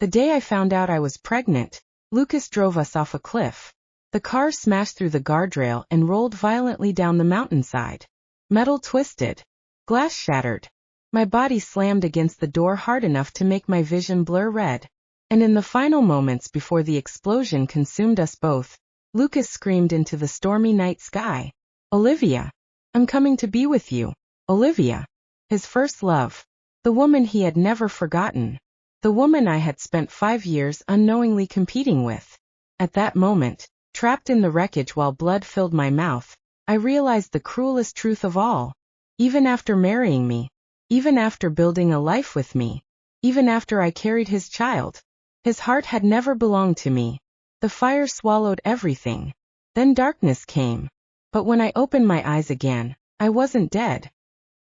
The day I found out I was pregnant, Lucas drove us off a cliff. The car smashed through the guardrail and rolled violently down the mountainside. Metal twisted. Glass shattered. My body slammed against the door hard enough to make my vision blur red. And in the final moments before the explosion consumed us both, Lucas screamed into the stormy night sky, "Olivia! I'm coming to be with you, Olivia." His first love. The woman he had never forgotten. The woman I had spent 5 years unknowingly competing with. At that moment, trapped in the wreckage while blood filled my mouth, I realized the cruelest truth of all. Even after marrying me, even after building a life with me, even after I carried his child, his heart had never belonged to me. The fire swallowed everything. Then darkness came. But when I opened my eyes again, I wasn't dead.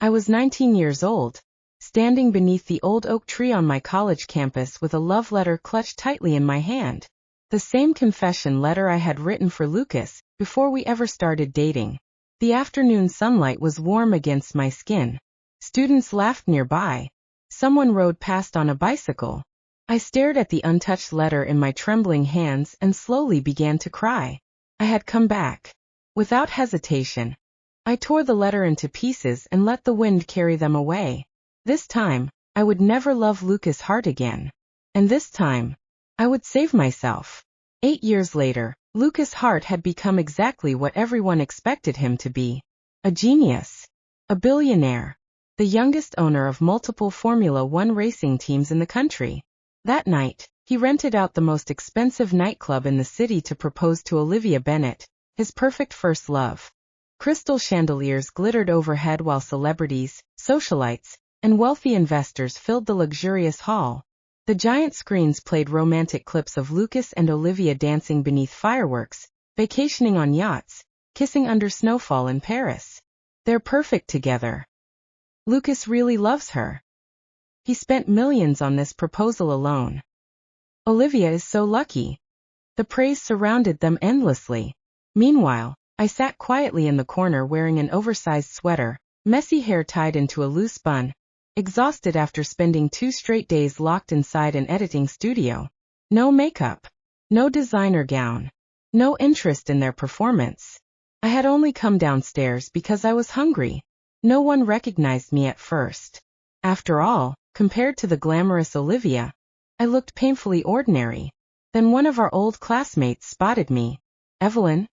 I was 19 years old, standing beneath the old oak tree on my college campus with a love letter clutched tightly in my hand. The same confession letter I had written for Lucas before we ever started dating. The afternoon sunlight was warm against my skin. Students laughed nearby. Someone rode past on a bicycle. I stared at the untouched letter in my trembling hands and slowly began to cry. I had come back. Without hesitation, I tore the letter into pieces and let the wind carry them away. This time, I would never love Lucas Hart again. And this time, I would save myself. 8 years later, Lucas Hart had become exactly what everyone expected him to be. A genius. A billionaire. The youngest owner of multiple Formula One racing teams in the country. That night, he rented out the most expensive nightclub in the city to propose to Olivia Bennett, his perfect first love. Crystal chandeliers glittered overhead while celebrities, socialites, and wealthy investors filled the luxurious hall. The giant screens played romantic clips of Lucas and Olivia dancing beneath fireworks, vacationing on yachts, kissing under snowfall in Paris. They're perfect together. Lucas really loves her. He spent millions on this proposal alone. Olivia is so lucky. The praise surrounded them endlessly. Meanwhile, I sat quietly in the corner wearing an oversized sweater, messy hair tied into a loose bun, exhausted after spending 2 straight days locked inside an editing studio. No makeup. No designer gown. No interest in their performance. I had only come downstairs because I was hungry. No one recognized me at first. After all, compared to the glamorous Olivia, I looked painfully ordinary. Then one of our old classmates spotted me. "Evelyn?"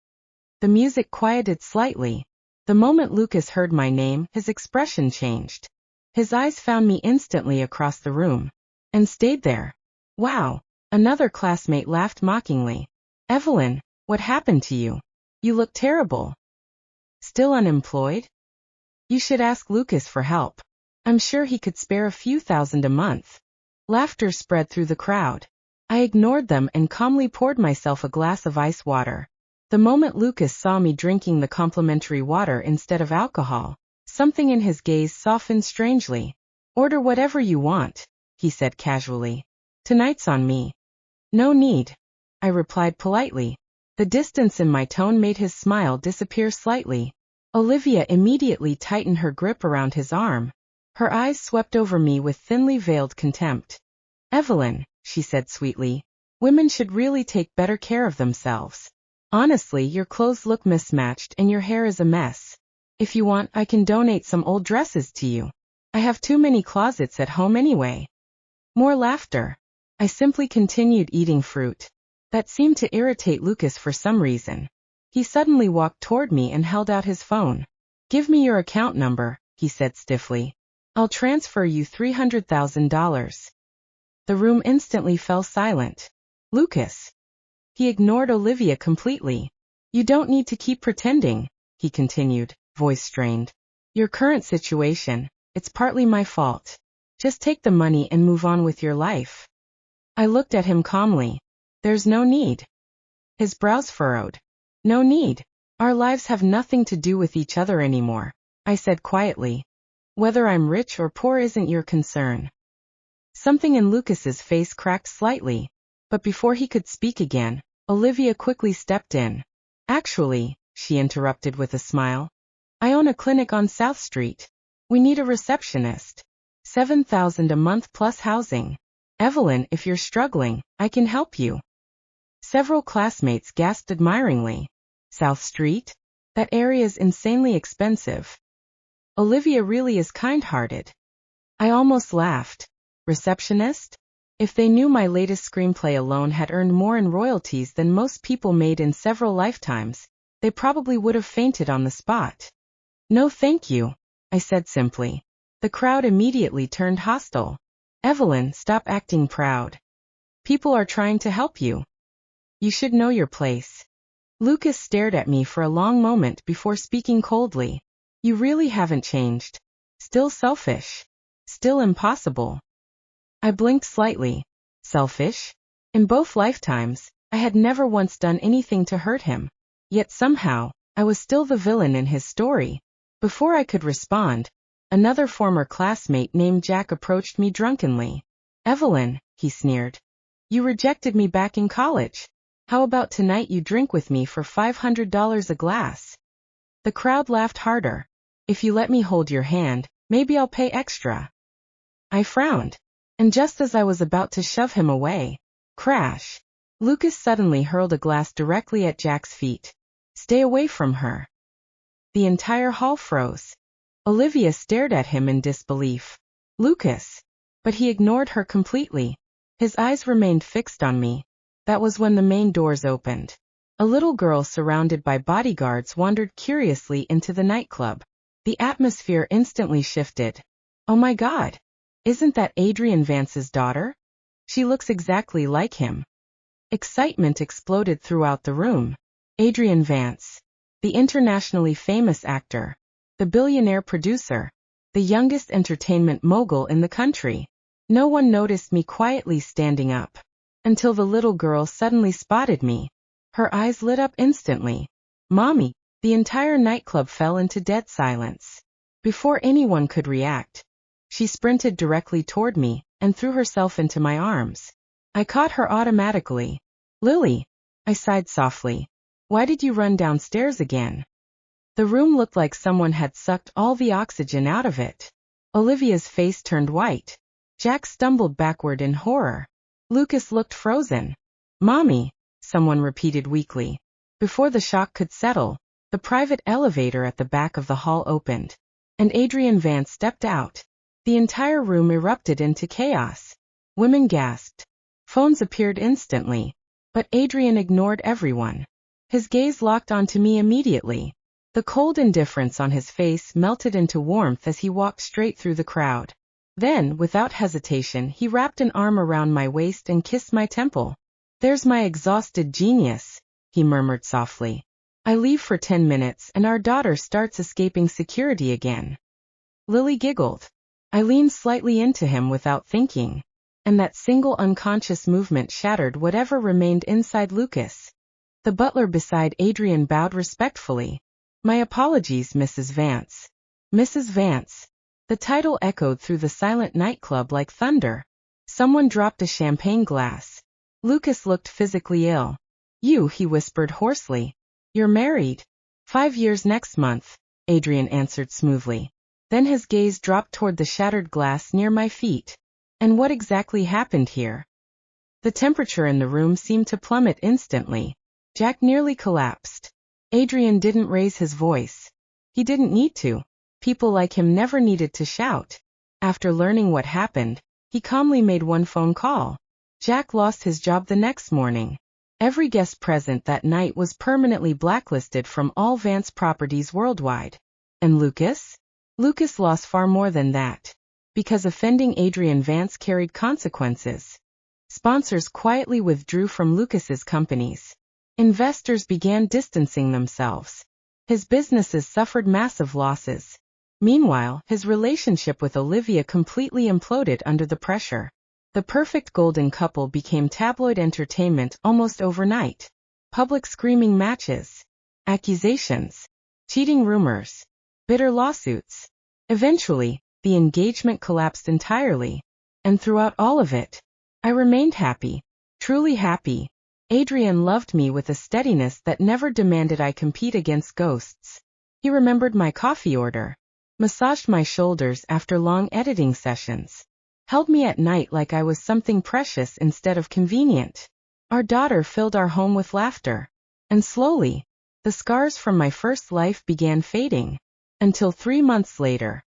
The music quieted slightly. The moment Lucas heard my name, his expression changed. His eyes found me instantly across the room. And stayed there. "Wow." Another classmate laughed mockingly. "Evelyn, what happened to you? You look terrible." "Still unemployed?" "You should ask Lucas for help. I'm sure he could spare a few thousand a month." Laughter spread through the crowd. I ignored them and calmly poured myself a glass of ice water. The moment Lucas saw me drinking the complimentary water instead of alcohol, something in his gaze softened strangely. "Order whatever you want," he said casually. "Tonight's on me." "No need," I replied politely. The distance in my tone made his smile disappear slightly. Olivia immediately tightened her grip around his arm. Her eyes swept over me with thinly veiled contempt. "Evelyn," she said sweetly, "women should really take better care of themselves. Honestly, your clothes look mismatched and your hair is a mess. If you want, I can donate some old dresses to you. I have too many closets at home anyway." More laughter. I simply continued eating fruit. That seemed to irritate Lucas for some reason. He suddenly walked toward me and held out his phone. "Give me your account number," he said stiffly. "I'll transfer you $300,000. The room instantly fell silent. "Lucas." He ignored Olivia completely. "You don't need to keep pretending," he continued, voice strained. "Your current situation, it's partly my fault. Just take the money and move on with your life." I looked at him calmly. "There's no need." His brows furrowed. "No need. Our lives have nothing to do with each other anymore," I said quietly. "Whether I'm rich or poor isn't your concern." Something in Lucas's face cracked slightly, but before he could speak again, Olivia quickly stepped in. "Actually," she interrupted with a smile, "I own a clinic on South Street. We need a receptionist. $7,000 a month plus housing." Evelyn, if you're struggling, I can help you. Several classmates gasped admiringly. South Street? That area's insanely expensive. Olivia really is kind-hearted. I almost laughed. Receptionist? If they knew my latest screenplay alone had earned more in royalties than most people made in several lifetimes, they probably would have fainted on the spot. No thank you, I said simply. The crowd immediately turned hostile. Evelyn, stop acting proud. People are trying to help you. You should know your place. Lucas stared at me for a long moment before speaking coldly. You really haven't changed. Still selfish. Still impossible. I blinked slightly. Selfish? In both lifetimes, I had never once done anything to hurt him. Yet somehow, I was still the villain in his story. Before I could respond, another former classmate named Jack approached me drunkenly. Evelyn, he sneered. You rejected me back in college. How about tonight you drink with me for $500 a glass? The crowd laughed harder. If you let me hold your hand, maybe I'll pay extra. I frowned. And just as I was about to shove him away, crash! Lucas suddenly hurled a glass directly at Jack's feet. Stay away from her. The entire hall froze. Olivia stared at him in disbelief. Lucas! But he ignored her completely. His eyes remained fixed on me. That was when the main doors opened. A little girl surrounded by bodyguards wandered curiously into the nightclub. The atmosphere instantly shifted. Oh my God! Isn't that Adrian Vance's daughter? She looks exactly like him. Excitement exploded throughout the room. Adrian Vance. The internationally famous actor. The billionaire producer. The youngest entertainment mogul in the country. No one noticed me quietly standing up. Until the little girl suddenly spotted me. Her eyes lit up instantly. Mommy! The entire nightclub fell into dead silence. Before anyone could react, she sprinted directly toward me and threw herself into my arms. I caught her automatically. Lily, I sighed softly. Why did you run downstairs again? The room looked like someone had sucked all the oxygen out of it. Olivia's face turned white. Jack stumbled backward in horror. Lucas looked frozen. Mommy, someone repeated weakly. Before the shock could settle, the private elevator at the back of the hall opened, and Adrian Vance stepped out. The entire room erupted into chaos. Women gasped. Phones appeared instantly. But Adrian ignored everyone. His gaze locked onto me immediately. The cold indifference on his face melted into warmth as he walked straight through the crowd. Then, without hesitation, he wrapped an arm around my waist and kissed my temple. There's my exhausted genius, he murmured softly. I leave for 10 minutes and our daughter starts escaping security again. Lily giggled. I leaned slightly into him without thinking, and that single unconscious movement shattered whatever remained inside Lucas. The butler beside Adrian bowed respectfully. My apologies, Mrs. Vance. Mrs. Vance. The title echoed through the silent nightclub like thunder. Someone dropped a champagne glass. Lucas looked physically ill. You, he whispered hoarsely. You're married. 5 years next month, Adrian answered smoothly. Then his gaze dropped toward the shattered glass near my feet. And what exactly happened here? The temperature in the room seemed to plummet instantly. Jack nearly collapsed. Adrian didn't raise his voice. He didn't need to. People like him never needed to shout. After learning what happened, he calmly made one phone call. Jack lost his job the next morning. Every guest present that night was permanently blacklisted from all Vance properties worldwide. And Lucas? Lucas lost far more than that. Because offending Adrian Vance carried consequences. Sponsors quietly withdrew from Lucas's companies. Investors began distancing themselves. His businesses suffered massive losses. Meanwhile, his relationship with Olivia completely imploded under the pressure. The perfect golden couple became tabloid entertainment almost overnight. Public screaming matches. Accusations. Cheating rumors. Bitter lawsuits. Eventually, the engagement collapsed entirely. And throughout all of it, I remained happy. Truly happy. Adrian loved me with a steadiness that never demanded I compete against ghosts. He remembered my coffee order. Massaged my shoulders after long editing sessions. held me at night like I was something precious instead of convenient. Our daughter filled our home with laughter. And slowly, the scars from my first life began fading. Until 3 months later.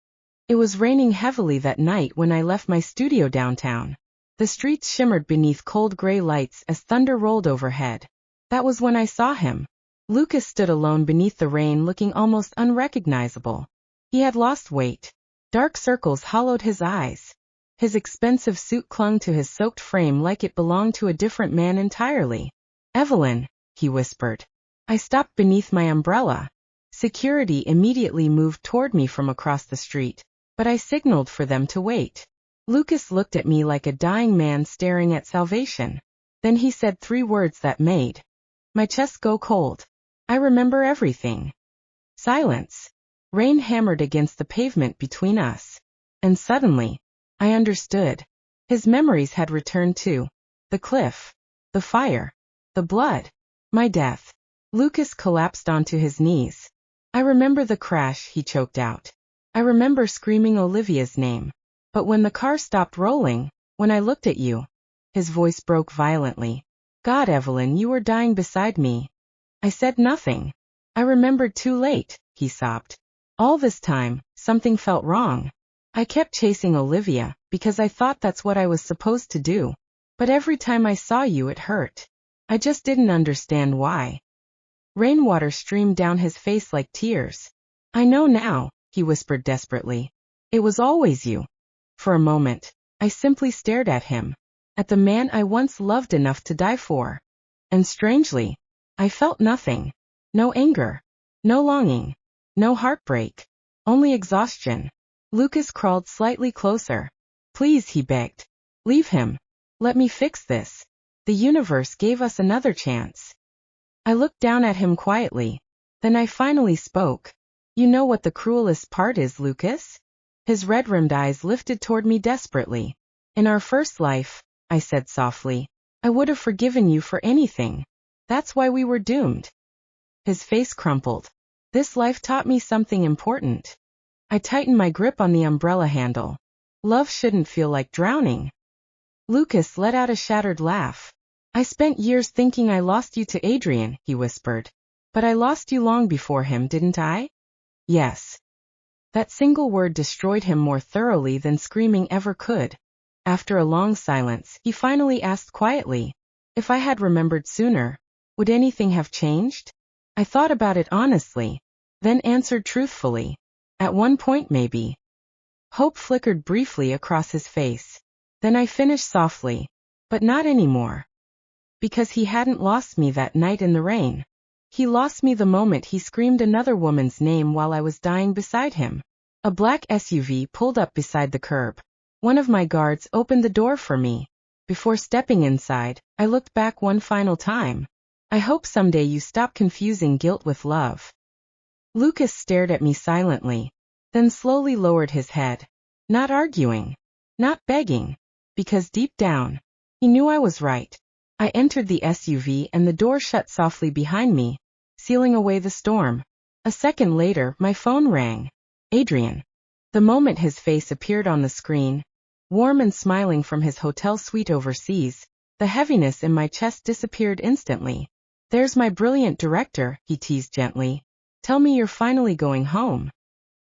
It was raining heavily that night when I left my studio downtown. The streets shimmered beneath cold gray lights as thunder rolled overhead. That was when I saw him. Lucas stood alone beneath the rain, looking almost unrecognizable. He had lost weight. Dark circles hollowed his eyes. His expensive suit clung to his soaked frame like it belonged to a different man entirely. "Evelyn," he whispered. I stopped beneath my umbrella. Security immediately moved toward me from across the street, but I signaled for them to wait. Lucas looked at me like a dying man staring at salvation. Then he said 3 words that made my chest go cold. I remember everything. Silence. Rain hammered against the pavement between us. And suddenly, I understood. His memories had returned too. The cliff. The fire. The blood. My death. Lucas collapsed onto his knees. I remember the crash, he choked out. I remember screaming Olivia's name. But when the car stopped rolling, when I looked at you, his voice broke violently. God, Evelyn, you were dying beside me. I said nothing. I remembered too late, he sobbed. All this time, something felt wrong. I kept chasing Olivia, because I thought that's what I was supposed to do. But every time I saw you it hurt. I just didn't understand why. Rainwater streamed down his face like tears. I know now, he whispered desperately. It was always you. For a moment, I simply stared at him. At the man I once loved enough to die for. And strangely, I felt nothing. No anger. No longing. No heartbreak. Only exhaustion. Lucas crawled slightly closer. Please, he begged. Leave him. Let me fix this. The universe gave us another chance. I looked down at him quietly. Then I finally spoke. You know what the cruelest part is, Lucas? His red-rimmed eyes lifted toward me desperately. In our first life, I said softly, I would have forgiven you for anything. That's why we were doomed. His face crumpled. This life taught me something important. I tightened my grip on the umbrella handle. Love shouldn't feel like drowning. Lucas let out a shattered laugh. I spent years thinking I lost you to Adrian, he whispered. But I lost you long before him, didn't I? Yes. That single word destroyed him more thoroughly than screaming ever could. After a long silence, he finally asked quietly, if I had remembered sooner, would anything have changed? I thought about it honestly, then answered truthfully. At one point maybe. Hope flickered briefly across his face. Then I finished softly, but not anymore. Because he hadn't lost me that night in the rain. He lost me the moment he screamed another woman's name while I was dying beside him. A black SUV pulled up beside the curb. One of my guards opened the door for me. Before stepping inside, I looked back one final time. I hope someday you stop confusing guilt with love. Lucas stared at me silently, then slowly lowered his head. Not arguing. Not begging. Because deep down, he knew I was right. I entered the SUV and the door shut softly behind me, sealing away the storm. A second later, my phone rang. Adrian. The moment his face appeared on the screen, warm and smiling from his hotel suite overseas, the heaviness in my chest disappeared instantly. There's my brilliant director, he teased gently. Tell me you're finally going home.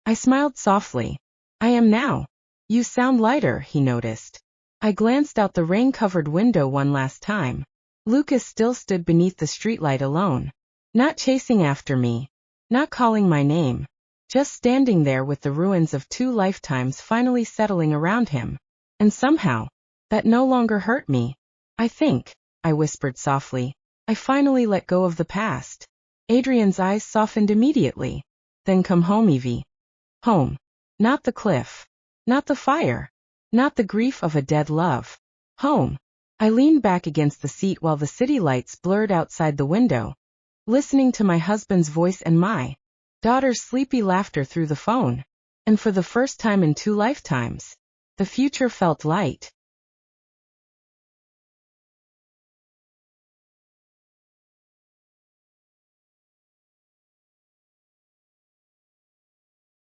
I smiled softly. I am now. You sound lighter, he noticed. I glanced out the rain-covered window one last time. Lucas still stood beneath the streetlight alone. Not chasing after me. Not calling my name. Just standing there with the ruins of 2 lifetimes finally settling around him. And somehow, that no longer hurt me. I think, I whispered softly, I finally let go of the past. Adrian's eyes softened immediately. Then come home, Evie. Home. Not the cliff. Not the fire. Not the grief of a dead love. Home. I leaned back against the seat while the city lights blurred outside the window, listening to my husband's voice and my daughter's sleepy laughter through the phone. And for the first time in 2 lifetimes, the future felt light.